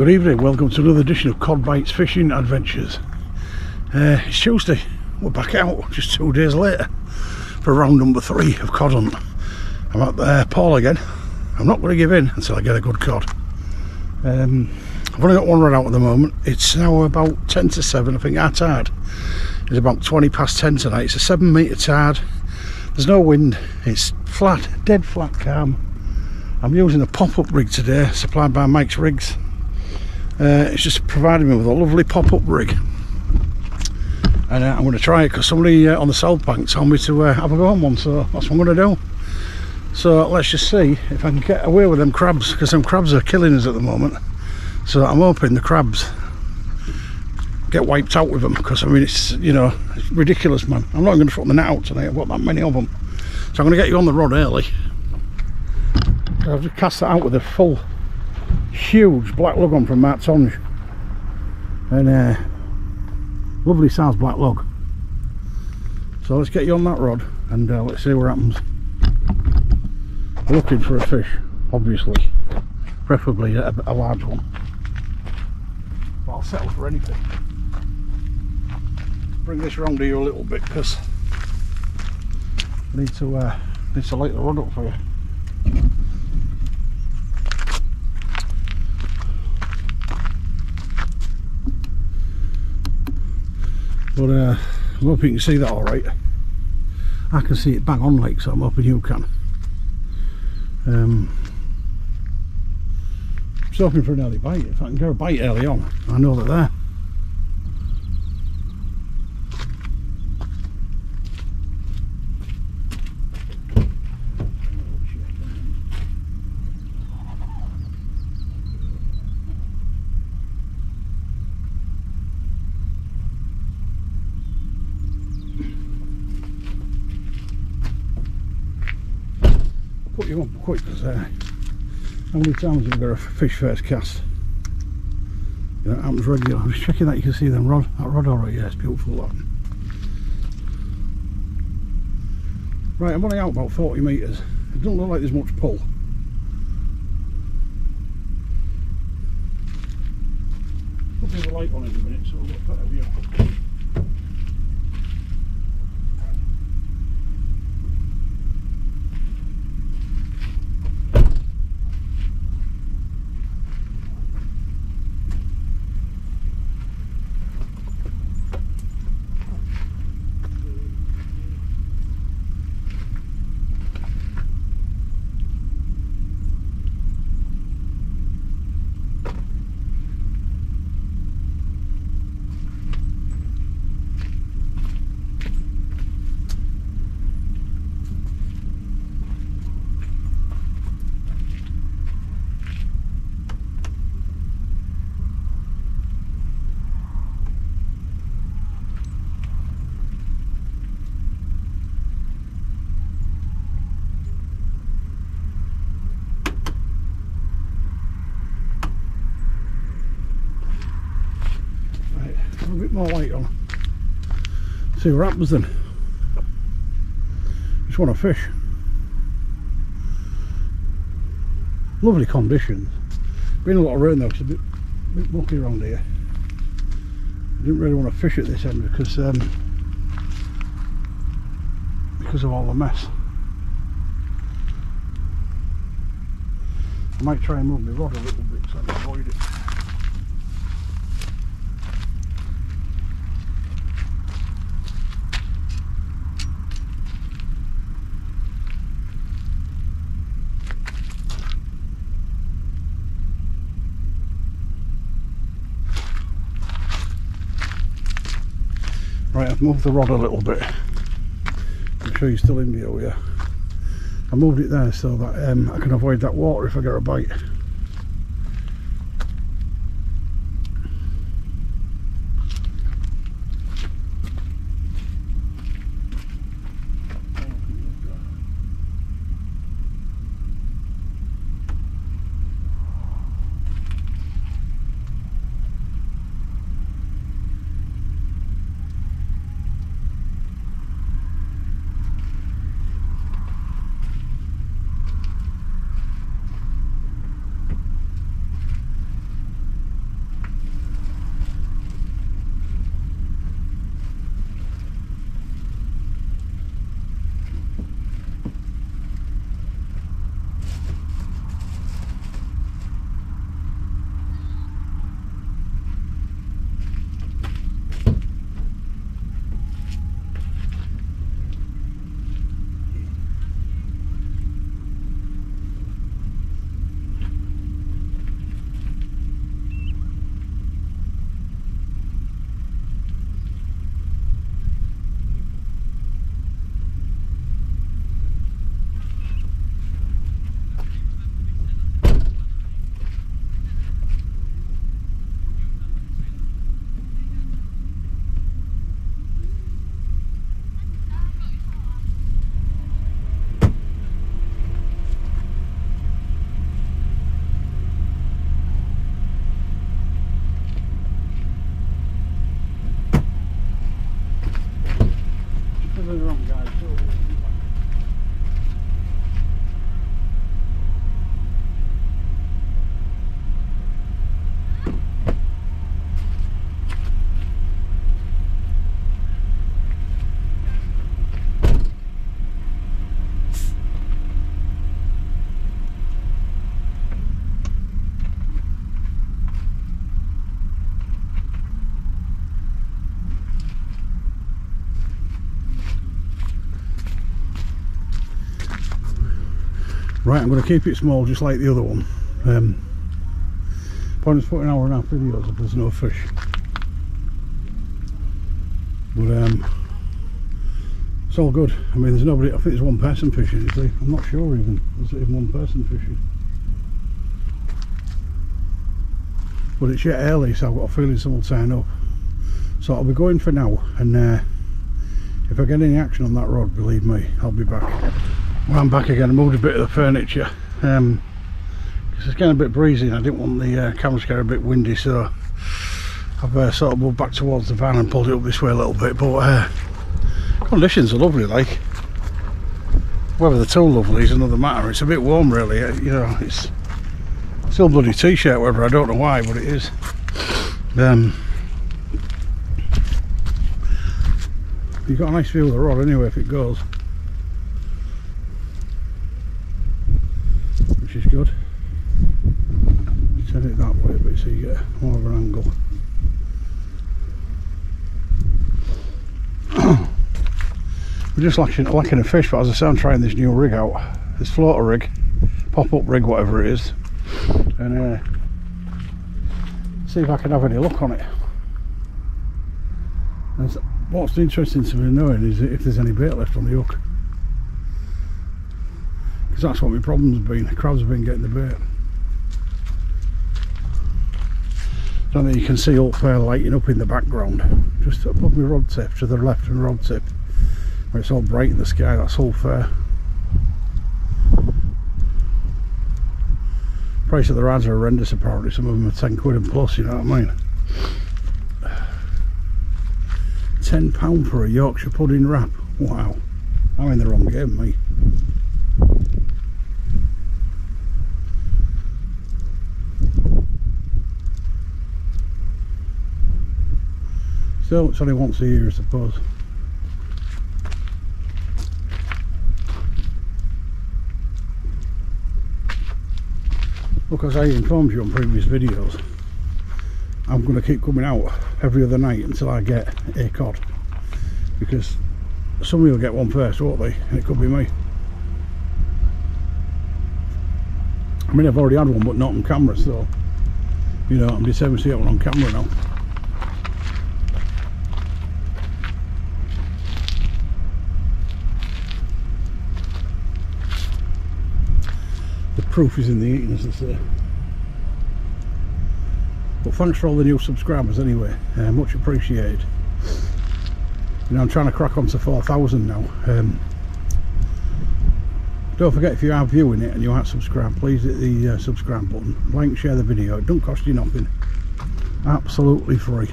Good evening, welcome to another edition of Cod Bites Fishing Adventures. It's Tuesday, we're back out just 2 days later for round number 3 of cod hunt. I'm at Paull again. I'm not going to give in until I get a good cod. I've only got one rod out at the moment. It's now about 10 to 7, I think our tide is about 20 past 10 tonight. It's a 7 metre tide, there's no wind, it's flat, dead flat calm. I'm using a pop-up rig today, supplied by Mike's Rigs. It's just provided me with a lovely pop-up rig, and I'm going to try it because somebody on the south bank told me to have a go on one, so that's what I'm going to do. So let's just see if I can get away with them crabs, because them crabs are killing us at the moment. So I'm hoping the crabs get wiped out with them, because I mean it's, you know, it's ridiculous, man. I'm not going to throw the net out tonight, I've got that many of them. So I'm going to get you on the rod early. I've just cast that out with a full huge black lug on from Martonge, and lovely size black lug. So let's get you on that rod and let's see what happens. I'm looking for a fish, obviously, preferably a large one, but I'll settle for anything. Bring this round to you a little bit because I need to light the rod up for you. But I'm hoping you can see that all right. I can see it bang on like, so I'm hoping you can. Just hoping for an early bite. If I can get a bite early on, I know that there. Put you on quick, because how many times have you got a fish first cast? You know, it happens regular. I'm just checking that you can see that rod alright. Yeah, it's beautiful, that. Right, I'm only out about 40 metres. It doesn't look like there's much pull. Put a bit of a light on in a minute, so we'll get a better view. A bit more light on. See what happens then. Just want to fish. Lovely conditions. Been a lot of rain though, it's a bit mucky around here. I didn't really want to fish at this end because of all the mess. I might try and move my rod a little bit so I can avoid it. Right, I've moved the rod a little bit. I'm sure you're still in view here. I moved it there so that I can avoid that water if I get a bite. Right, I'm going to keep it small just like the other one. Point is putting an hour and a half videos if there's no fish. But it's all good. I mean, there's nobody. I think there's one person fishing, you see. I'm not sure even. There's even one person fishing. But it's yet early, so I've got a feeling someone will turn up. So I'll be going for now, and if I get any action on that rod, believe me, I'll be back. Well, I'm back again. I moved a bit of the furniture because it's getting a bit breezy and I didn't want the camera to get a bit windy, so I've sort of moved back towards the van and pulled it up this way a little bit. But conditions are lovely, like. Whether they're too lovely is another matter. It's a bit warm, really. You know, it's still bloody t-shirt weather. I don't know why, but it is. You've got a nice view of the rod anyway if it goes, which is good. Turn it that way a bit so you get more of an angle. We're just lacking a fish, but as I say, I'm trying this new rig out, this floater rig, pop-up rig, whatever it is, and see if I can have any luck on it. And what's interesting to me knowing is if there's any bait left on the hook, because that's what my problem's have been. The crabs have been getting the bait. I don't think you can see up there lighting up in the background, just above my rod tip, to the left of the rod tip, where it's all bright in the sky. That's all fair. Price of the rods are horrendous apparently. Some of them are 10 quid and plus, you know what I mean. £10 for a Yorkshire pudding wrap. Wow, I'm in the wrong game, mate. Still, it's only once a year, I suppose. Look, as I informed you on previous videos, I'm going to keep coming out every other night until I get a cod, because somebody will get one first, won't they? And it could be me. I mean, I've already had one, but not on camera, so you know, I'm determined to get one on camera now. The proof is in the eating, as they say. But thanks for all the new subscribers anyway, much appreciated. You know, I'm trying to crack on to 4,000 now. Don't forget, if you are viewing it and you aren't subscribed, please hit the subscribe button, like and share the video. It don't cost you nothing, absolutely free.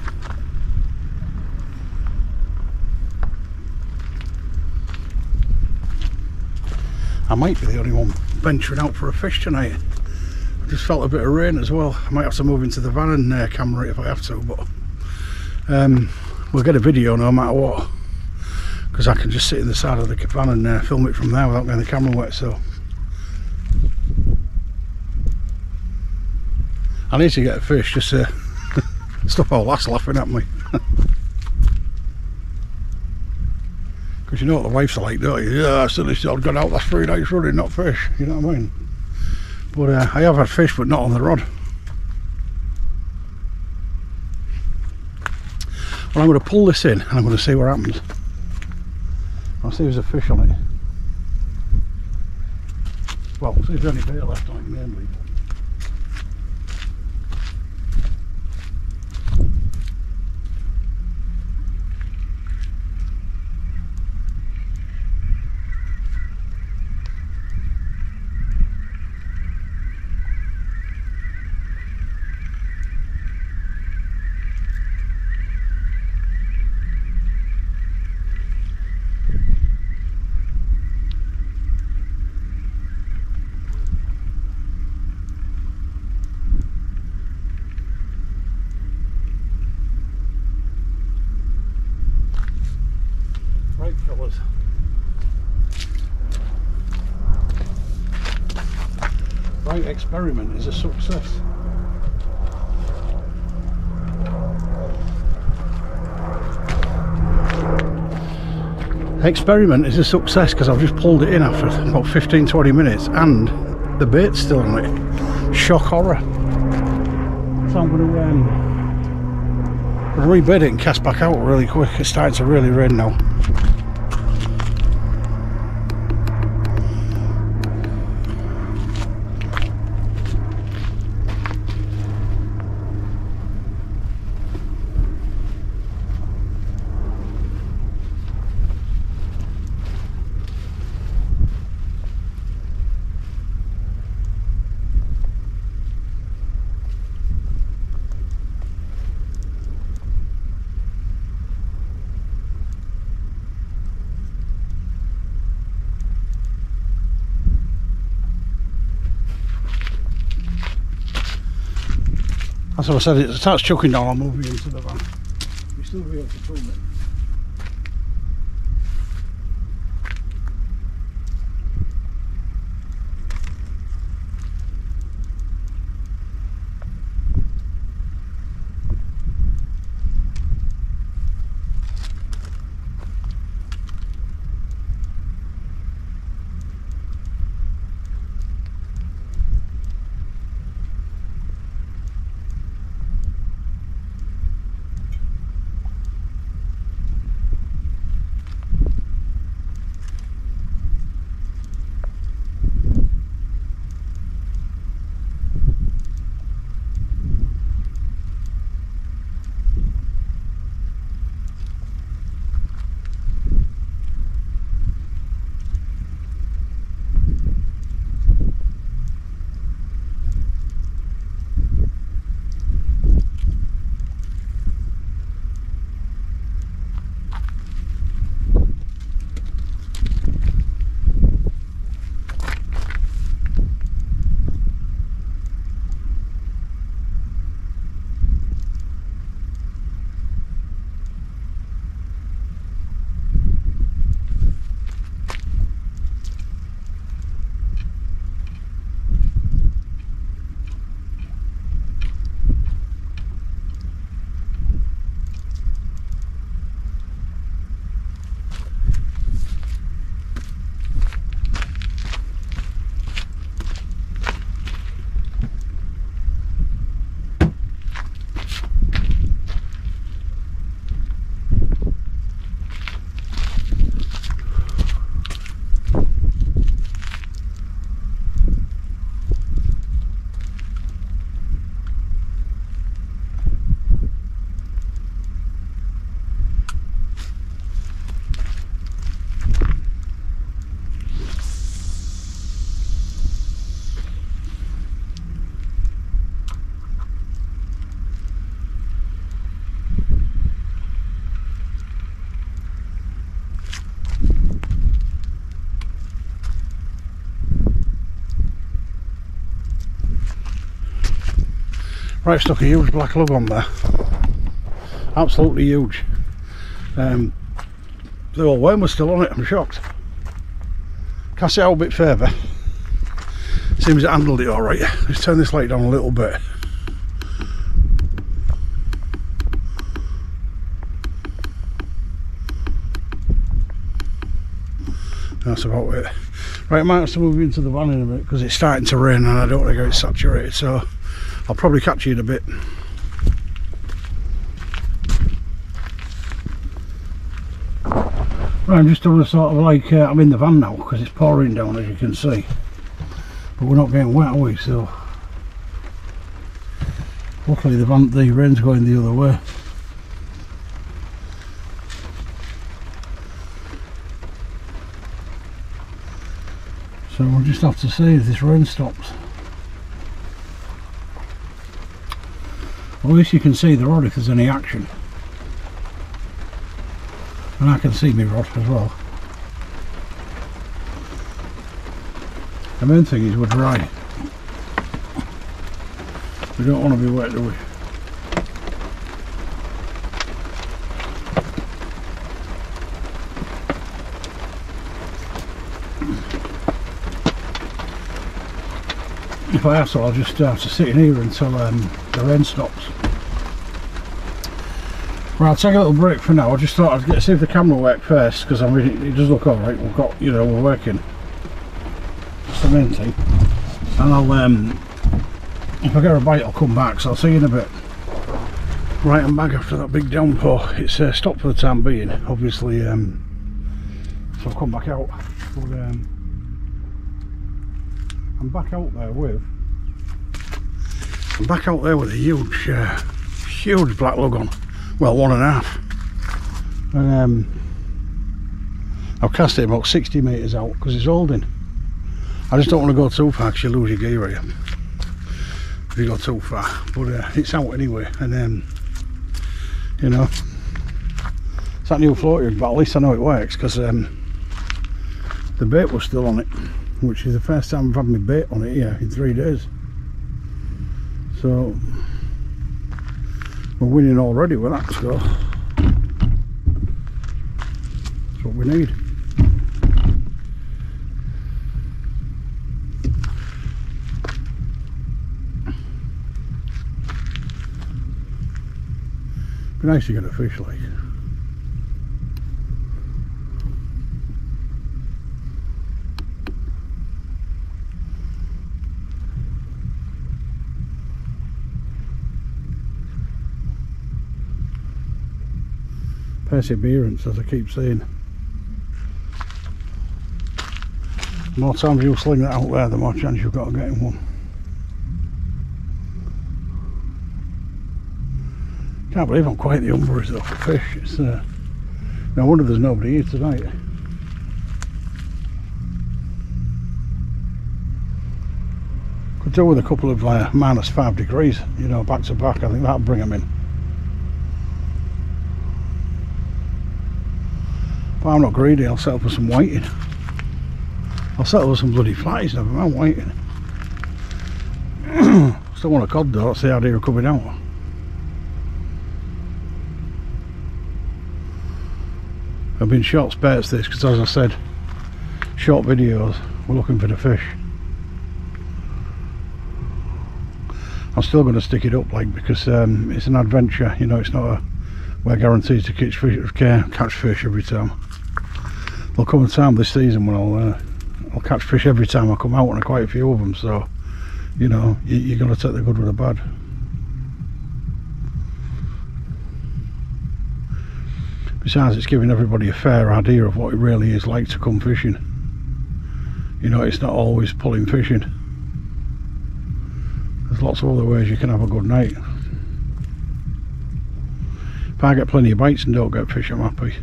I might be the only one venturing out for a fish tonight. I just felt a bit of rain as well. I might have to move into the van and camera it if I have to, but we'll get a video no matter what, because I can just sit in the side of the van and film it from there without getting the camera wet. So I need to get a fish just to stop all that's laughing at me. Because you know what the wife's are like, don't you? Yeah, I said I've gone out, that's 3 days running, not fish, you know what I mean? But I have had fish, but not on the rod. Well, I'm going to pull this in and I'm going to see what happens. I'll see if there's a fish on it. Well, see if there's any bait left on it mainly. Right, experiment is a success. Experiment is a success because I've just pulled it in after about 15-20 minutes and the bait's still on it. Shock horror. So I'm going to rebait it and cast back out really quick. It's starting to really rain now. That's what I said, it starts chucking down, I'll move you into the van. You'll still be able to film it. Right, stuck a huge black lug on there, absolutely huge. The old worm was still on it, I'm shocked. Cast it out a bit further, seems it handled it alright. Let's turn this light down a little bit. That's about it. Right, I might have to move into the van in a bit because it's starting to rain and I don't want to get it saturated, so I'll probably catch you in a bit. Right, I'm just doing a sort of like, I'm in the van now because it's pouring down, as you can see. But we're not getting wet, are we? So luckily the rain's going the other way. So we'll just have to see if this rain stops. Well, at least you can see the rod if there's any action. And I can see my rod as well. The main thing is we're dry. We don't want to be wet, do we? If I have to, I'll just have to sit in here until the rain stops. Right, I'll take a little break for now. I just thought I'd see if the camera worked first, because I mean it does look alright. We've got, you know, we're working. That's the main thing. and I'll if I get a bite I'll come back, so I'll see you in a bit. Right, I'm back after that big downpour. It's stopped for the time being, obviously, so I'll come back out. But I'm back out there with a huge huge black lug on, well 1.5, and I've cast it about 60 metres out because it's holding. I just don't want to go too far because you lose your gear here if you go too far, but it's out anyway. And you know, it's that new floater, but at least I know it works because the bait was still on it, which is the first time I've had my bait on it here in 3 days. So we're winning already with that, so that's what we need. Be nice to get a fish like. Perseverance, as I keep saying. The more times you sling that out there, the more chance you've got of getting one. Can't believe I'm quite the Humber though for fish. It's no wonder there's nobody here tonight. Could do with a couple of -5 degrees, you know, back to back. I think that'll bring them in. But I'm not greedy, I'll settle for some whiting. I'll settle for some bloody flies, never mind whiting. Still want a cod though, that's the idea of coming out. I've been short spurts this because, as I said, short videos, we're looking for the fish. I'm still going to stick it up, like, because it's an adventure, you know. It's not we're guaranteed to catch fish every time. There'll come a time this season when I'll catch fish every time I come out, and quite a few of them. So, you know, you're going to take the good with the bad. Besides, it's giving everybody a fair idea of what it really is like to come fishing. You know, it's not always pulling fishing. There's lots of other ways you can have a good night. If I get plenty of bites and don't get fish, I'm happy.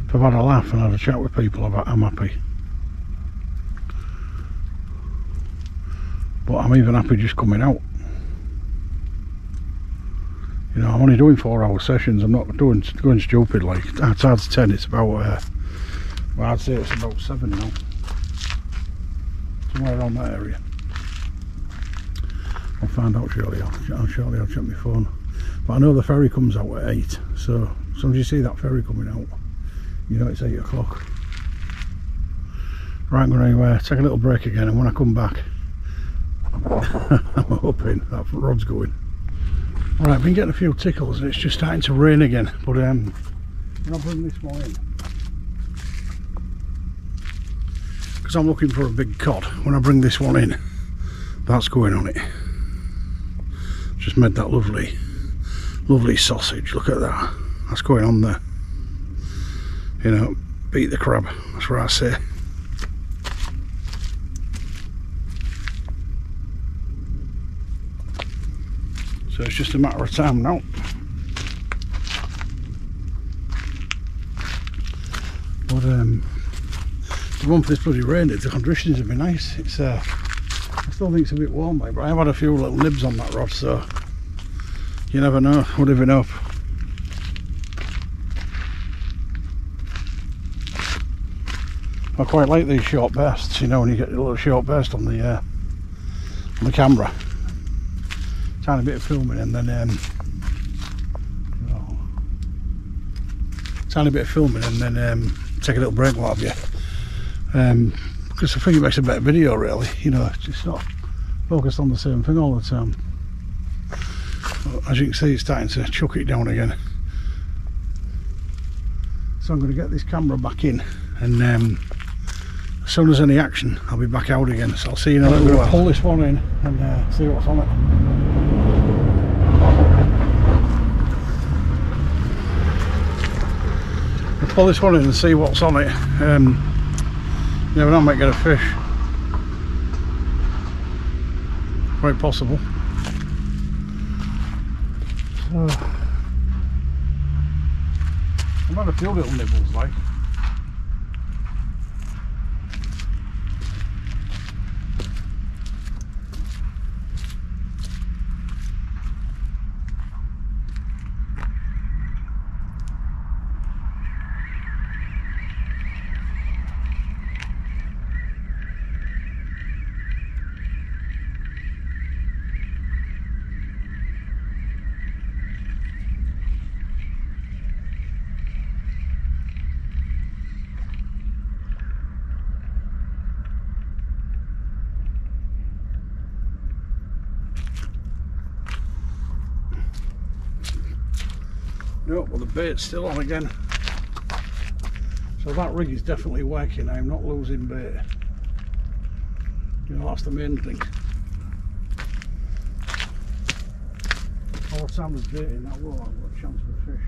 If I've had a laugh and had a chat with people, I'm happy. But I'm even happy just coming out. You know, I'm only doing 4-hour sessions. I'm not going stupid like. It's hard to 10. It's about well, I'd say it's about 7 now, somewhere around that area. I'll find out shortly. I'll check my phone. But I know the ferry comes out at 8. So as soon as you see that ferry coming out, you know it's 8 o'clock. Right, I'm going to take a little break again, and when I come back, I'm hoping that rod's going. Alright, I've been getting a few tickles and it's just starting to rain again, but when I bring this one in, because I'm looking for a big cod, when I bring this one in, that's going on it. Just made that lovely sausage, look at that, that's going on there. You know, beat the crab, that's what I say. So it's just a matter of time now. But the one for this bloody rain, the conditions have been nice. It's I still think it's a bit warm, but I've had a few little nibs on that rod, so you never know, we'll live it up. I quite like these short bursts, you know, when you get a little short burst on the camera. Tiny bit of filming and then take a little break while you because I think it makes a better video, really. You know, it's just not focused on the same thing all the time. But as you can see, it's starting to chuck it down again, so I'm going to get this camera back in and as soon as any action, I'll be back out again. So I'll see you in a little while. I'm going to pull this one in and see what's on it. I'll pull this one in and see what's on it. You never know, I might get a fish. Quite possible. So, I've had a few little nibbles like. No, well the bait's still on again. So that rig is definitely working. I'm not losing bait. You know, that's the main thing. All the time there's bait in that water, I've got a chance for a fish.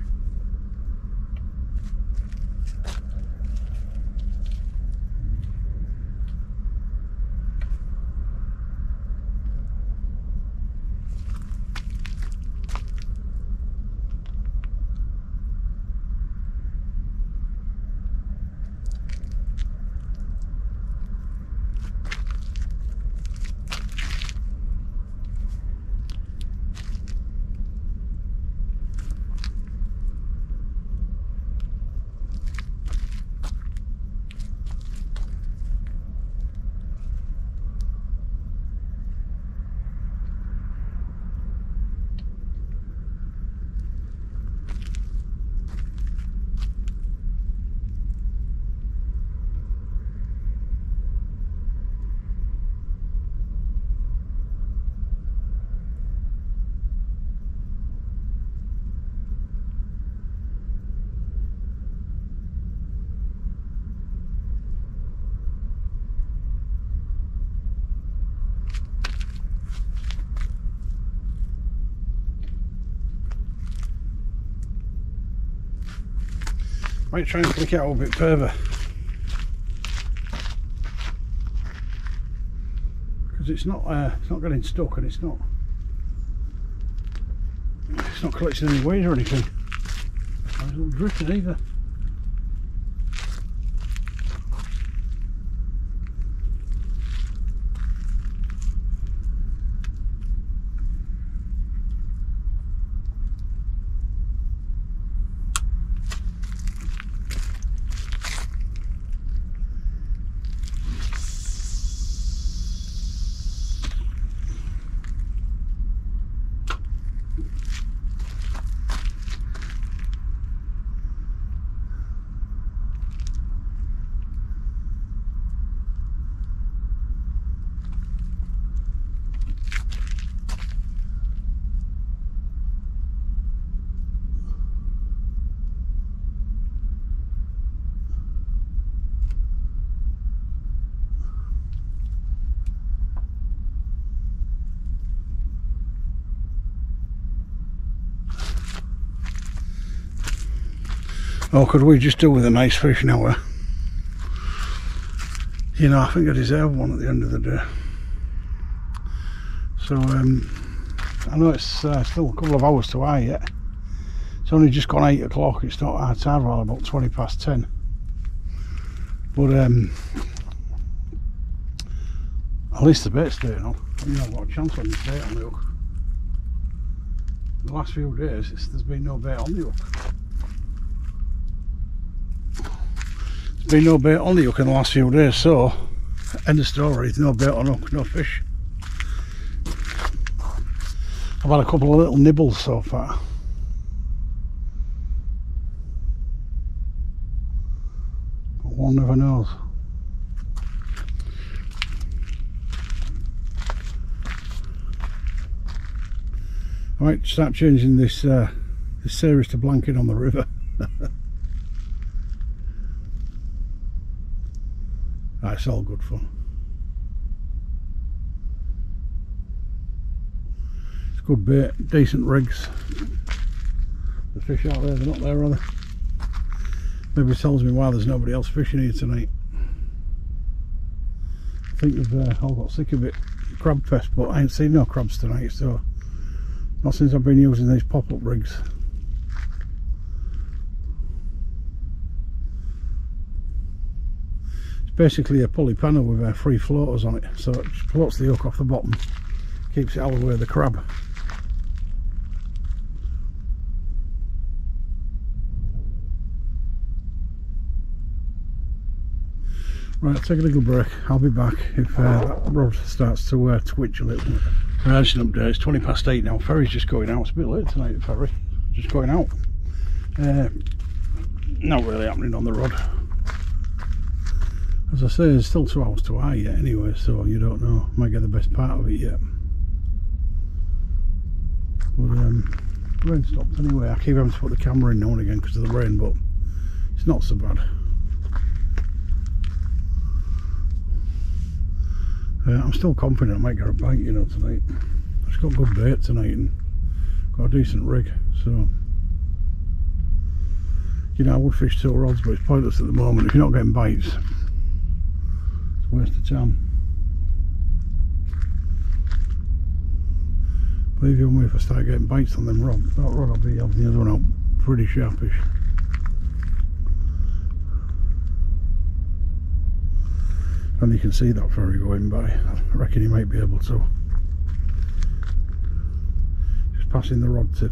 Might try and flick it out a bit further, because it's not getting stuck, and it's not collecting any weight or anything. It's not drifting either. Or could we just do with a nice fish now? You know, I think I deserve one at the end of the day. So I know it's still a couple of hours to eye yet. It's only just gone 8 o'clock. It's not our time, rather about 20 past 10. But at least the bait's staying on. You know, I've got a chance on this bait on the hook. The last few days, there's been no bait on the hook. There's been no bait on the hook in the last few days, so end of story. No bait on hook, no fish. I've had a couple of little nibbles so far. But one never knows. I might start changing this this series to blanket on the river. It's all good fun. It's good bait, decent rigs. The fish out there, they're not there, are they? Maybe it tells me why there's nobody else fishing here tonight. I think they've all got sick of it. Crab fest, but I ain't seen no crabs tonight, so not since I've been using these pop-up rigs. It's basically a pulley panel with 3 floaters on it, so it just floats the hook off the bottom, keeps it out of the way of the crab. Right, I'll take a little break. I'll be back if that rod starts to twitch a little. Right, just an update. It's 20 past 8 now. Ferry's just going out. It's a bit late tonight, the ferry. Just going out. Not really happening on the rod. As I say, there's still 2 hours to eye yet anyway, so you don't know. Might get the best part of it yet. But rain stopped anyway. I keep having to put the camera in now and again because of the rain, but it's not so bad. I'm still confident I might get a bite, you know, tonight. I've just got good bait tonight and got a decent rig, so you know, I would fish 2 rods, but it's pointless at the moment. If you're not getting bites, it's a waste of time. Believe you me, if I start getting bites on them rods, that rod will be having the other one out pretty sharpish. And you can see that ferry going by. I reckon he might be able to. Just passing the rod tip.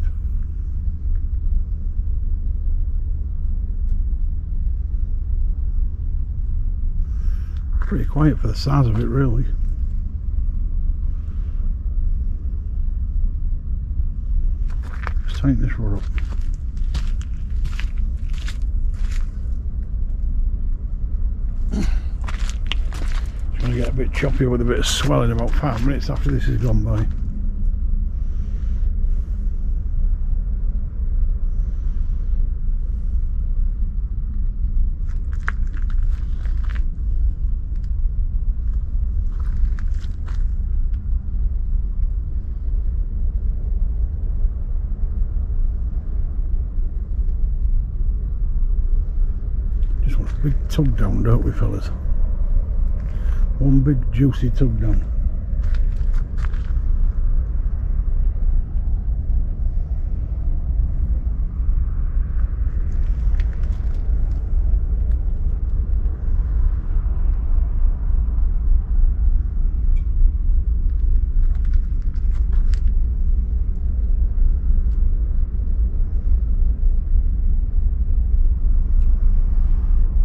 Pretty quiet for the size of it, really. Let's tighten this rod up. Going to get a bit choppy with a bit of swelling about 5 minutes after this has gone by. Just want a big tug down, don't we, fellas? One big juicy tug down.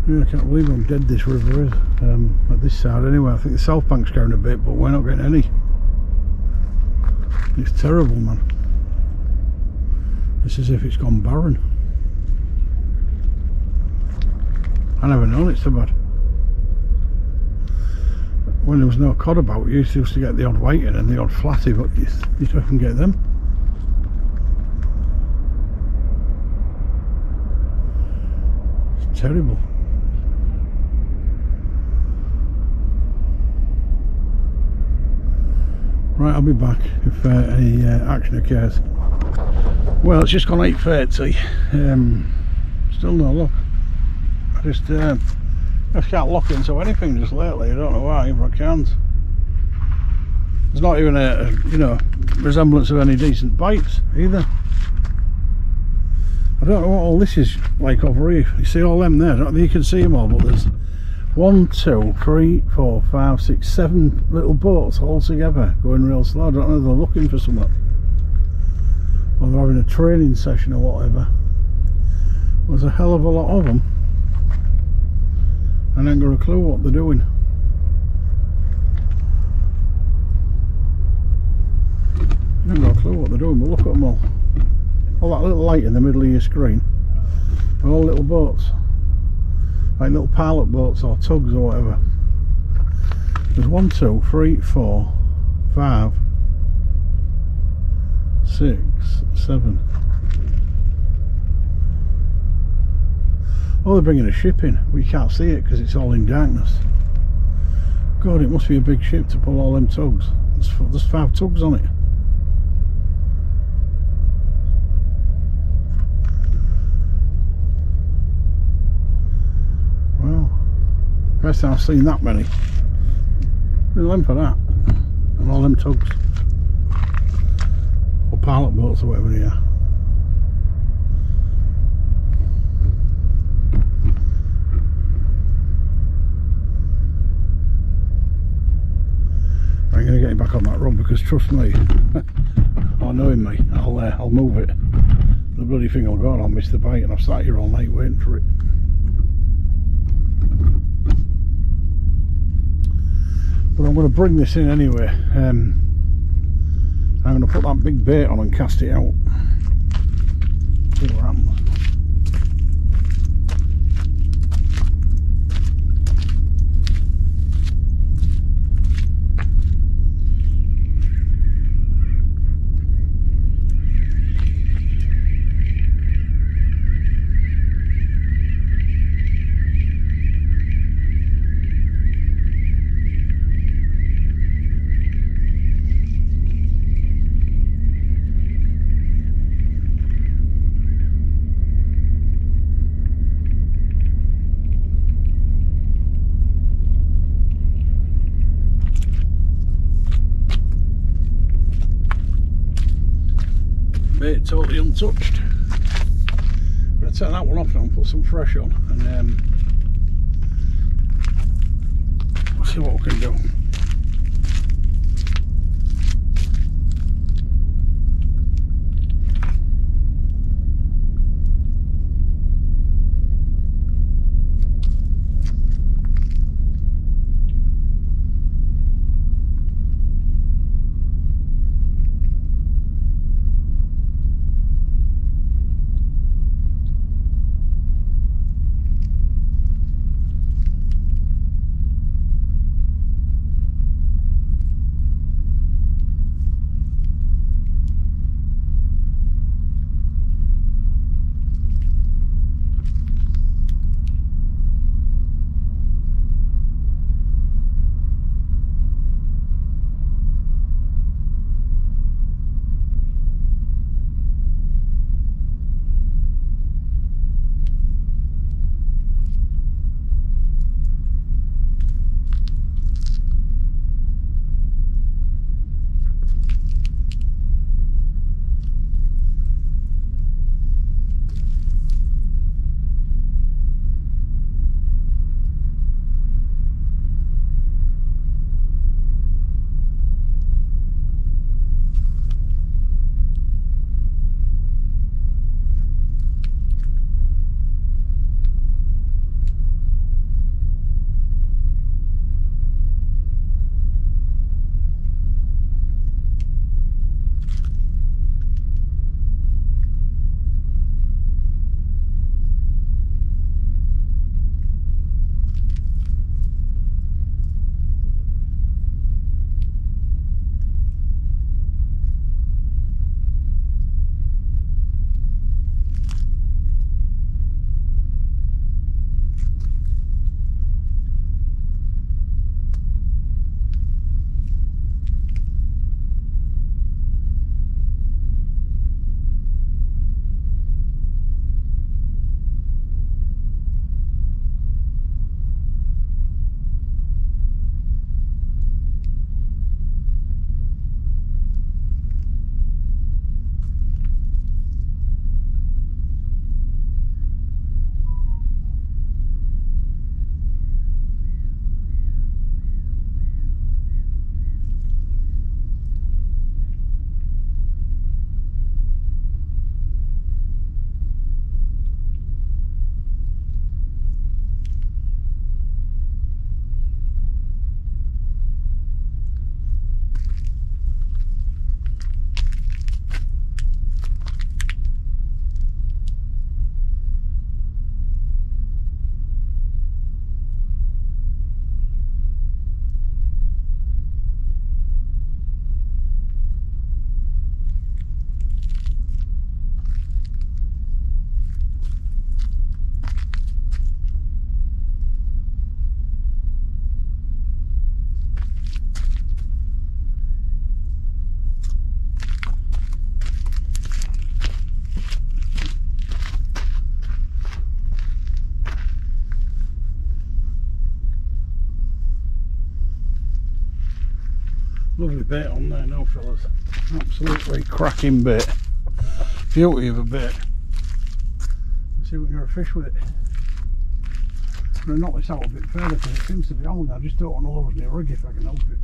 Yeah, I can't believe how dead this river is, at this side anyway. I think the south bank's going a bit, but we're not getting any. It's terrible, man. It's as if it's gone barren. I never known it so bad. When there was no cod about, you used to get the odd whiting and the odd flatty, but you don't even get them. It's terrible. Right, I'll be back if any action occurs. Well, it's just gone 8:30. Still no luck. I just can't lock into anything just lately. I don't know why, but I can't. There's not even a you know, resemblance of any decent bites either. I don't know what all this is like over here. You see all them there? I don't think you can see them all, but there's 1, 2, 3, 4, 5, 6, 7 little boats all together going real slow. I don't know if they're looking for something, or they're having a training session or whatever. There's a hell of a lot of them. I ain't got a clue what they're doing. I ain't got a clue what they're doing, but look at them all. All that little light in the middle of your screen are all little boats. Like little pilot boats or tugs or whatever. There's 1, 2, 3, 4, 5, 6, 7. Oh, they're bringing a ship in. We can't see it because it's all in darkness. God, it must be a big ship to pull all them tugs. There's 5 tugs on it. Well, first time I've seen that many. Good length for that. And all them tugs. Or pilot boats or whatever they are. I ain't going to get him back on that run because trust me, or knowing me, I'll move it. The bloody thing will go on, I'll miss the bait, and I've sat here all night waiting for it. But I'm going to bring this in anyway. I'm going to put that big bait on and cast it out. See what happens. Bait totally untouched. I'm going to take that one off now and put some fresh on, and we'll see what we can do. Lovely bait on there now, fellas. Absolutely cracking bait. Beauty of a bait. Let's see what you're a fish with it. I'm going to knock this out a bit further because it seems to be on. I just don't want to lose my rig if I can help it.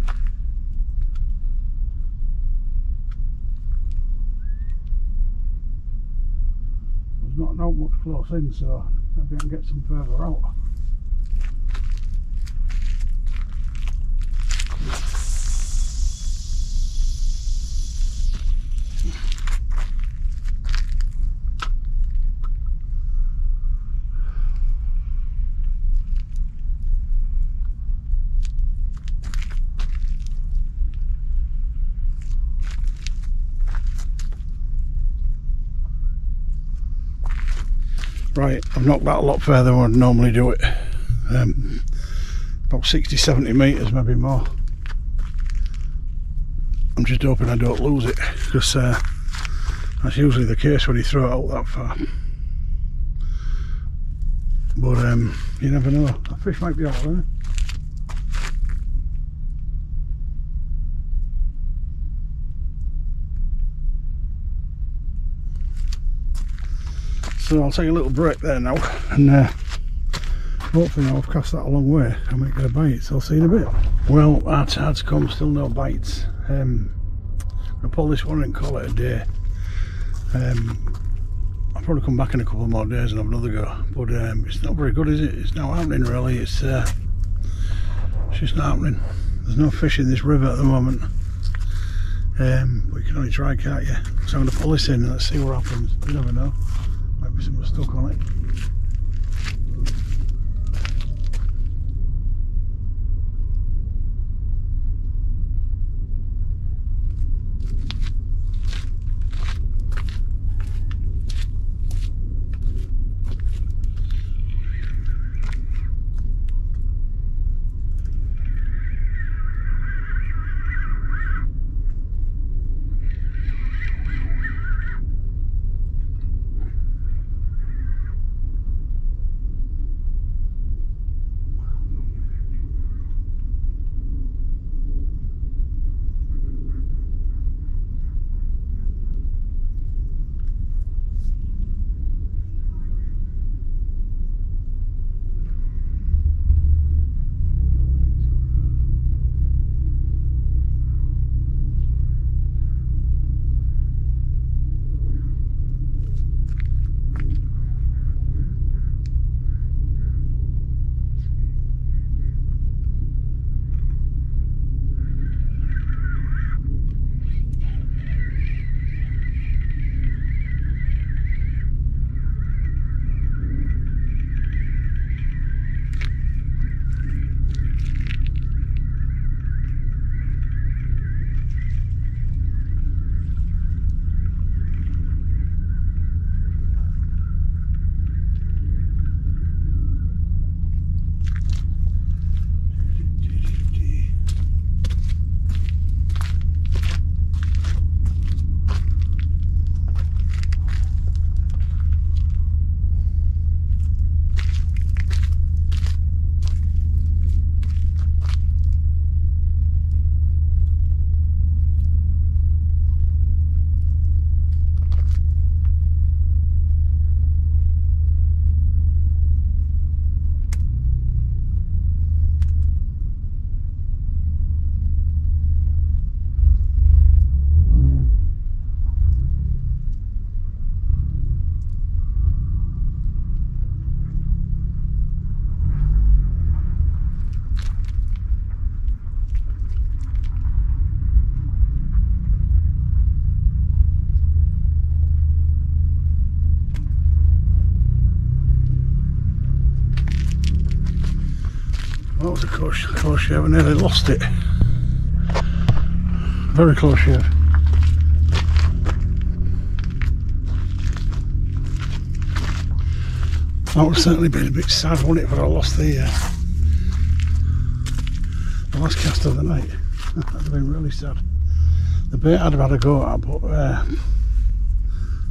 There's not much close in, so maybe I can get some further out. Right, I've knocked that a lot further than I'd normally do it. About 60-70 metres, maybe more. I'm just hoping I don't lose it, because that's usually the case when you throw it out that far. But you never know, a fish might be out there. So I'll take a little break there now, and hopefully now I've cast that a long way, I might get a bite, so I'll see you in a bit. Well, our tide's come, still no bites. I'm going to pull this one and call it a day. I'll probably come back in a couple more days and have another go, but it's not very good, is it? It's not happening really, it's just not happening. There's no fish in this river at the moment, but you can only try, can't you? So I'm going to pull this in and let's see what happens. You never know. Might be something stuck on it. That was a close shave, I nearly lost it. Very close shave. That would certainly been a bit sad, wouldn't it, if I lost the last cast of the night. That would have been really sad. The bait I'd have had a go at, but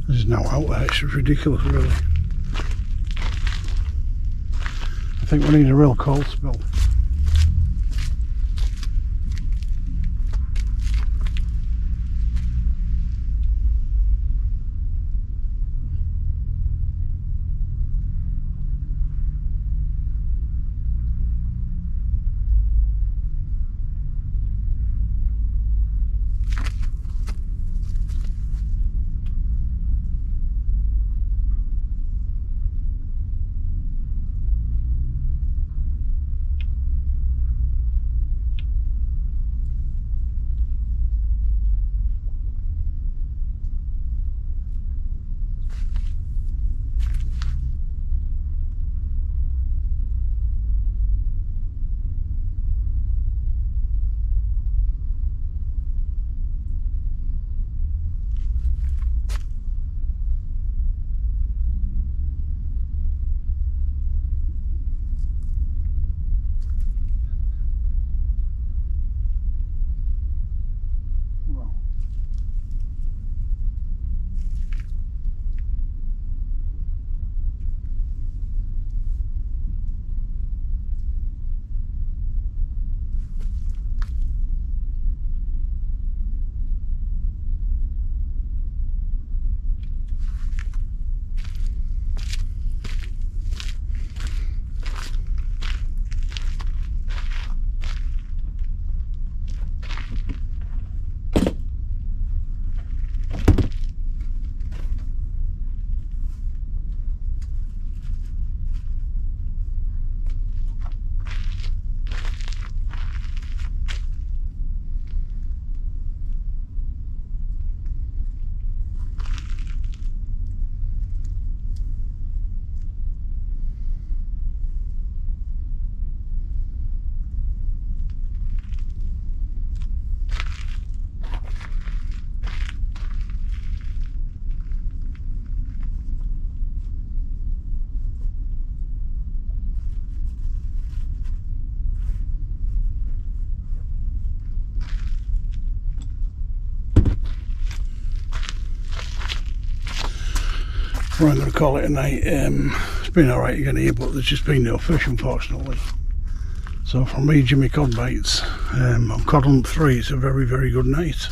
there's no out there. It's just ridiculous, really. I think we need a real cold spell. We're going to call it a night. It's been alright again here, but there's just been no fish, unfortunately. So from me, Jimmy Cod Bites, on Cod Hunt 3, it's a very, very good night.